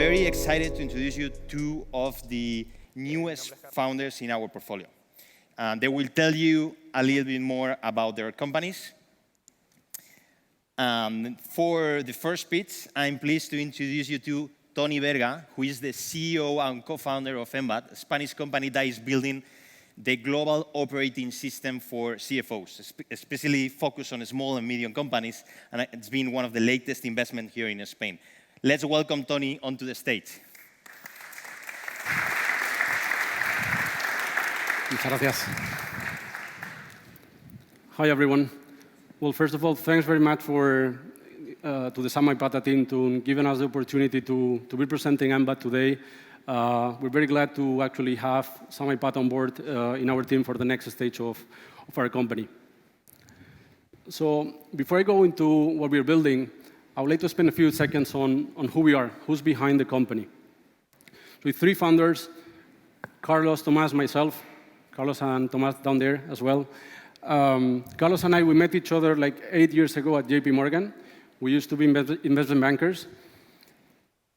very excited to introduce you two of the newest founders in our portfolio. They will tell you a little bit more about their companies. For the first pitch, I'm pleased to introduce you to Toni Berga, who is the CEO and co-founder of Embat, a Spanish company that is building the global operating system for CFOs, especially focused on small and medium companies, and it's been one of the latest investments here in Spain. Let's welcome Toni onto the stage. Muchas gracias. Hi, everyone. Well, first of all, thanks very much to the Samaipata team to giving us the opportunity to be presenting Embat today. We're very glad to actually have Samaipata on board in our team for the next stage of our company. So before I go into what we're building, I would like to spend a few seconds on who we are, who's behind the company. So with three founders, Carlos, Tomas, myself, Carlos and Tomas down there as well. Carlos and I, we met each other like 8 years ago at JP Morgan. We used to be investment bankers.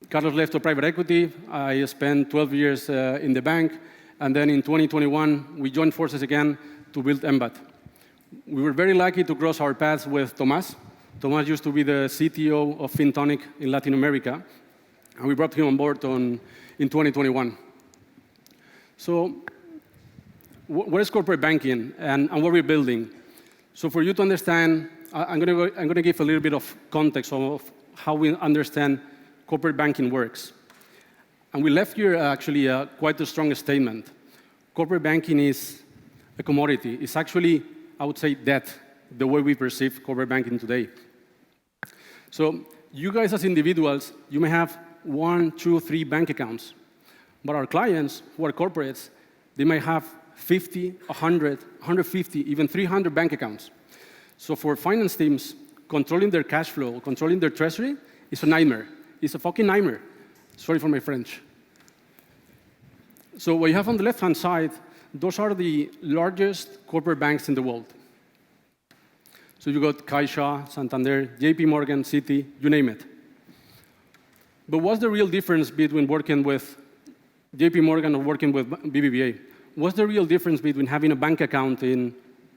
Carlos left to private equity. I spent 12 years in the bank. And then in 2021, we joined forces again to build Embat. We were very lucky to cross our paths with Tomas. Tomas used to be the CTO of FinTonic in Latin America. And we brought him on board in 2021. So what is corporate banking and what we're building? So for you to understand, I'm going to give a little bit of context of how we understand corporate banking works. And we left here actually quite a strong statement. Corporate banking is a commodity. It's actually, I would say, debt, the way we perceive corporate banking today. So you guys as individuals, you may have 1, 2, 3 bank accounts. But our clients, who are corporates, they may have 50, 100, 150, even 300 bank accounts. So for finance teams, controlling their cash flow, controlling their treasury, is a nightmare. It's a fucking nightmare. Sorry for my French. So what you have on the left-hand side, those are the largest corporate banks in the world. So you got Caixa, Santander, JP Morgan, Citi, you name it. But what's the real difference between working with JP Morgan or working with BBVA? What's the real difference between having a bank account in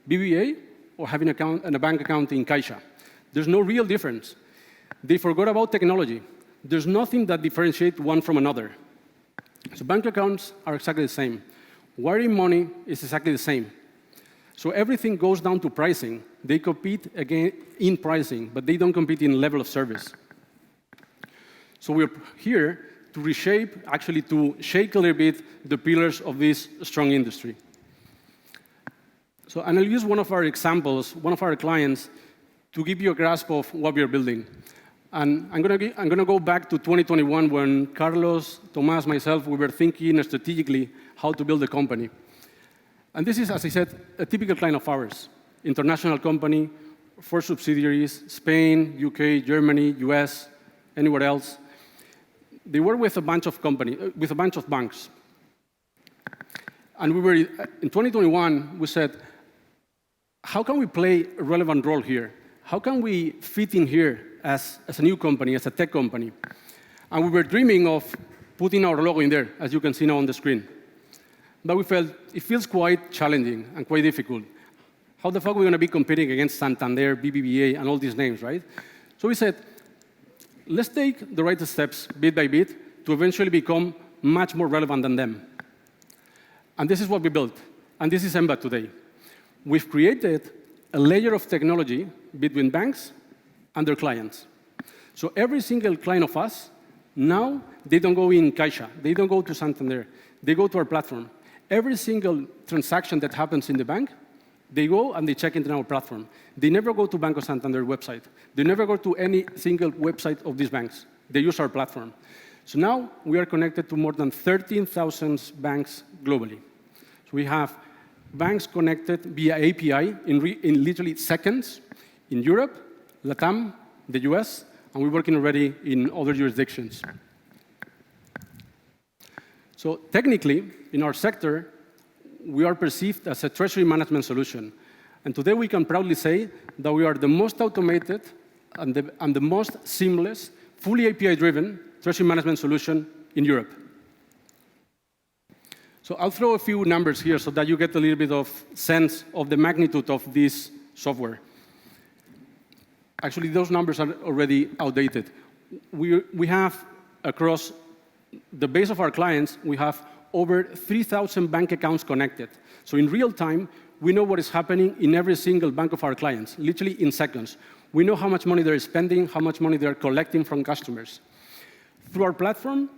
BBVA or having a bank account in Caixa? There's no real difference. They forgot about technology. There's nothing that differentiates one from another. So bank accounts are exactly the same. Wiring money is exactly the same. So everything goes down to pricing. They compete again in pricing, but they don't compete in level of service. So we're here to reshape, actually to shake a little bit the pillars of this strong industry. So, and I'll use one of our examples, one of our clients, to give you a grasp of what we are building. And I'm going to go back to 2021 when Carlos, Tomas, myself, we were thinking strategically how to build a company. And this is, as I said, a typical client of ours. International company, 4 subsidiaries, Spain, UK, Germany, US, anywhere else. They were with a bunch of banks. And we were, in 2021, we said, how can we play a relevant role here? How can we fit in here as a new company, as a tech company? And we were dreaming of putting our logo in there, as you can see now on the screen. But we felt it feels quite challenging and quite difficult. How the fuck are we going to be competing against Santander, BBVA, and all these names, right? So we said, let's take the right steps bit by bit to eventually become much more relevant than them. And this is what we built. And this is Embat today. We've created a layer of technology between banks and their clients. So every single client of us, now, they don't go in Caixa. They don't go to Santander. They go to our platform. Every single transaction that happens in the bank, they go and they check into our platform. They never go to Banco Santander website. They never go to any single website of these banks. They use our platform. So now we are connected to more than 13,000 banks globally. So we have banks connected via API in literally seconds in Europe, LATAM, the US, and we're working already in other jurisdictions. So technically, in our sector, we are perceived as a treasury management solution. And today we can proudly say that we are the most automated and the most seamless, fully API-driven treasury management solution in Europe. So I'll throw a few numbers here so that you get a little bit of sense of the magnitude of this software. Actually, those numbers are already outdated. We have, across the base of our clients, we have over 3,000 bank accounts connected. So in real time, we know what is happening in every single bank of our clients, literally in seconds. We know how much money they're spending, how much money they're collecting from customers. Through our platform,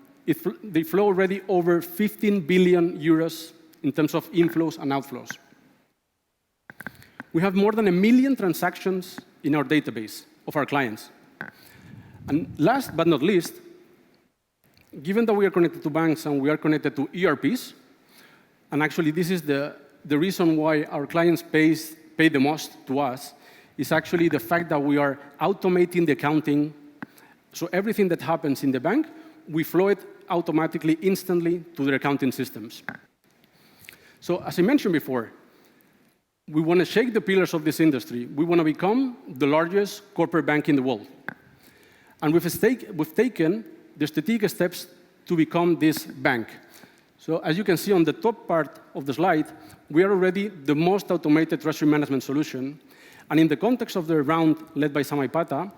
they flow already over 15 billion euros in terms of inflows and outflows. We have more than 1 million transactions in our database of our clients. And last but not least, given that we are connected to banks and we are connected to ERPs, and actually this is the reason why our clients pay the most to us, is actually the fact that we are automating the accounting. So everything that happens in the bank, we flow it automatically, instantly to their accounting systems. So as I mentioned before, we want to shake the pillars of this industry. We want to become the largest corporate bank in the world. And we've taken the strategic steps to become this bank. So as you can see on the top part of the slide, we are already the most automated treasury management solution. And in the context of the round led by Samaipata,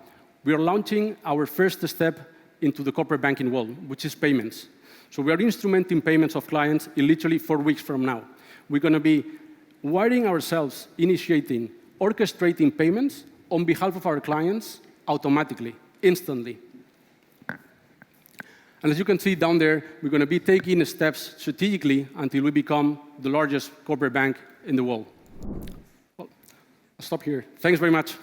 we are launching our first step into the corporate banking world, which is payments. So we are instrumenting payments of clients in literally 4 weeks from now. We're going to be wiring ourselves, initiating, orchestrating payments on behalf of our clients automatically, instantly. And as you can see down there, we're going to be taking steps strategically until we become the largest corporate bank in the world. Well, I'll stop here. Thanks very much.